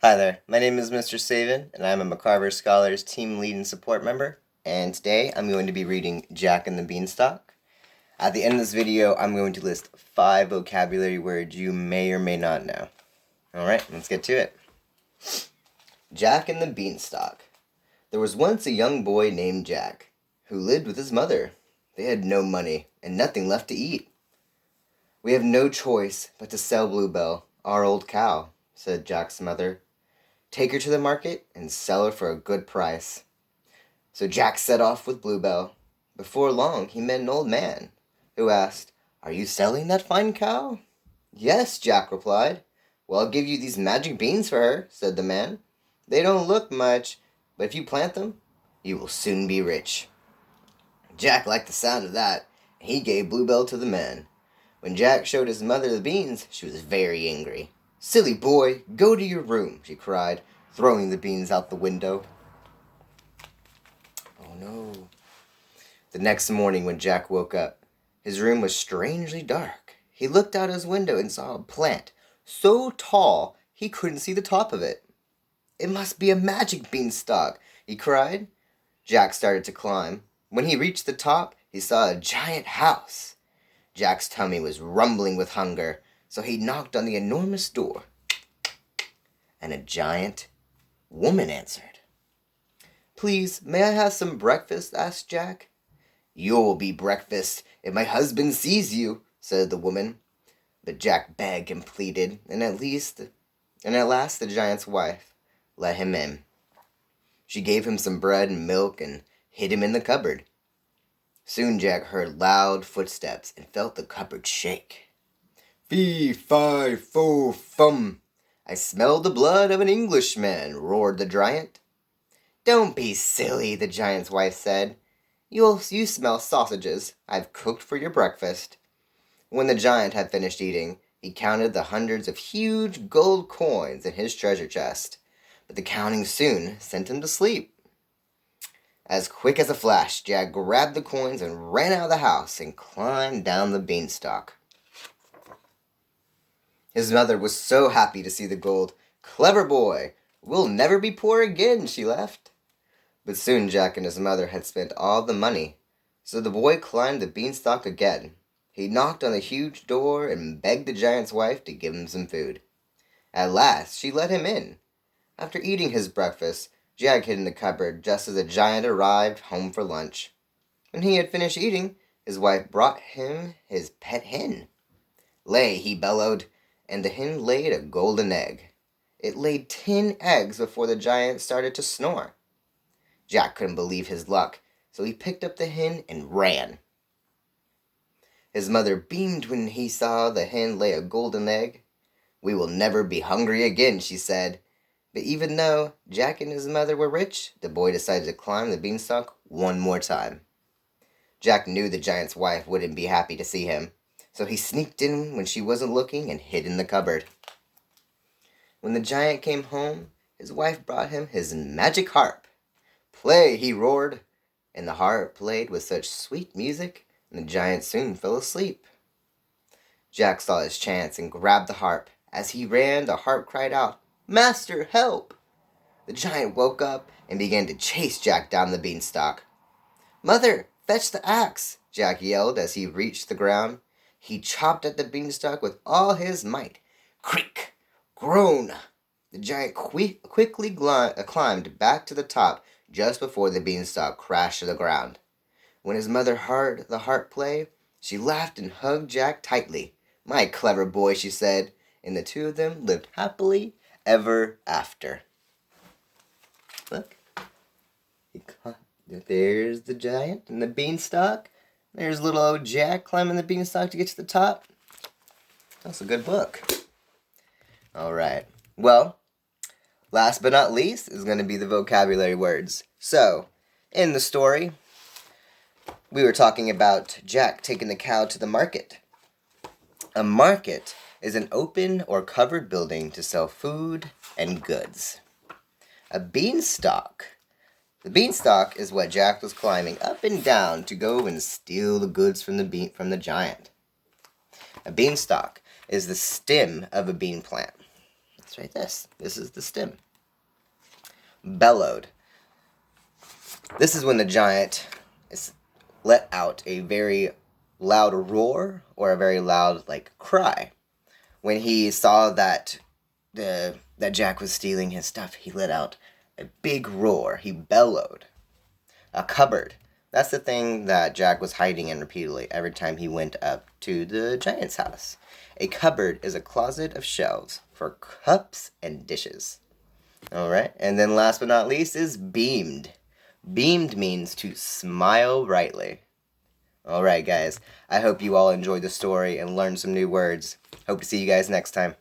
Hi there, my name is Mr. Saven, and I'm a McCarver Scholars Team Lead and Support member, and today I'm going to be reading Jack and the Beanstalk. At the end of this video, I'm going to list 5 vocabulary words you may or may not know. Alright, let's get to it. Jack and the Beanstalk. There was once a young boy named Jack, who lived with his mother. They had no money, and nothing left to eat. "We have no choice but to sell Bluebell, our old cow," said Jack's mother. "Take her to the market and sell her for a good price." So Jack set off with Bluebell. Before long he met an old man, who asked, "Are you selling that fine cow?" "Yes," Jack replied. "Well, I'll give you these magic beans for her," said the man. "They don't look much, but if you plant them, you will soon be rich." Jack liked the sound of that, and he gave Bluebell to the man. When Jack showed his mother the beans, she was very angry. "Silly boy, go to your room," she cried, throwing the beans out the window. Oh no. The next morning when Jack woke up, his room was strangely dark. He looked out his window and saw a plant so tall he couldn't see the top of it. "It must be a magic beanstalk," he cried. Jack started to climb. When he reached the top, he saw a giant house. Jack's tummy was rumbling with hunger, so he knocked on the enormous door, and a giant woman answered. "Please, may I have some breakfast?" asked Jack. "You'll be breakfast if my husband sees you," said the woman. But Jack begged and pleaded, and at last the giant's wife let him in. She gave him some bread and milk and hid him in the cupboard. Soon Jack heard loud footsteps and felt the cupboard shake. "Fee, fi, fo, fum! I smell the blood of an Englishman," roared the giant. "Don't be silly," the giant's wife said. You smell sausages I've cooked for your breakfast." When the giant had finished eating, he counted the hundreds of huge gold coins in his treasure chest, but the counting soon sent him to sleep. As quick as a flash, Jack grabbed the coins and ran out of the house and climbed down the beanstalk. His mother was so happy to see the gold. "Clever boy! We'll never be poor again," she laughed. But soon Jack and his mother had spent all the money, so the boy climbed the beanstalk again. He knocked on the huge door and begged the giant's wife to give him some food. At last she let him in. After eating his breakfast, Jack hid in the cupboard just as the giant arrived home for lunch. When he had finished eating, his wife brought him his pet hen. "Lay," he bellowed, and the hen laid a golden egg. It laid 10 eggs before the giant started to snore. Jack couldn't believe his luck, so he picked up the hen and ran. His mother beamed when he saw the hen lay a golden egg. "We will never be hungry again," she said. But even though Jack and his mother were rich, the boy decided to climb the beanstalk one more time. Jack knew the giant's wife wouldn't be happy to see him, so he sneaked in when she wasn't looking and hid in the cupboard. When the giant came home, his wife brought him his magic harp. "Play," he roared, and the harp played with such sweet music, and the giant soon fell asleep. Jack saw his chance and grabbed the harp. As he ran, the harp cried out, "Master, help!" The giant woke up and began to chase Jack down the beanstalk. "Mother, fetch the axe!" Jack yelled as he reached the ground. He chopped at the beanstalk with all his might. Creak! Groan! The giant quickly climbed back to the top just before the beanstalk crashed to the ground. When his mother heard the harp play, she laughed and hugged Jack tightly. "My clever boy," she said, and the two of them lived happily ever after. Look. There's the giant and the beanstalk. There's little old Jack climbing the beanstalk to get to the top. That's a good book. Alright. Well, last but not least is going to be the vocabulary words. So, in the story, we were talking about Jack taking the cow to the market. A market is an open or covered building to sell food and goods. A beanstalk. The beanstalk is what Jack was climbing up and down to go and steal the goods from the giant. A beanstalk is the stem of a bean plant. That's right, this. This is the stem. Bellowed. This is when the giant is let out a very loud roar or a very loud, like, cry. When he saw that that Jack was stealing his stuff, he let out a big roar. He bellowed. A cupboard. That's the thing that Jack was hiding in repeatedly every time he went up to the giant's house. A cupboard is a closet of shelves for cups and dishes. Alright, and then last but not least is beamed. Beamed means to smile brightly. Alright, guys, I hope you all enjoyed the story and learned some new words. Hope to see you guys next time.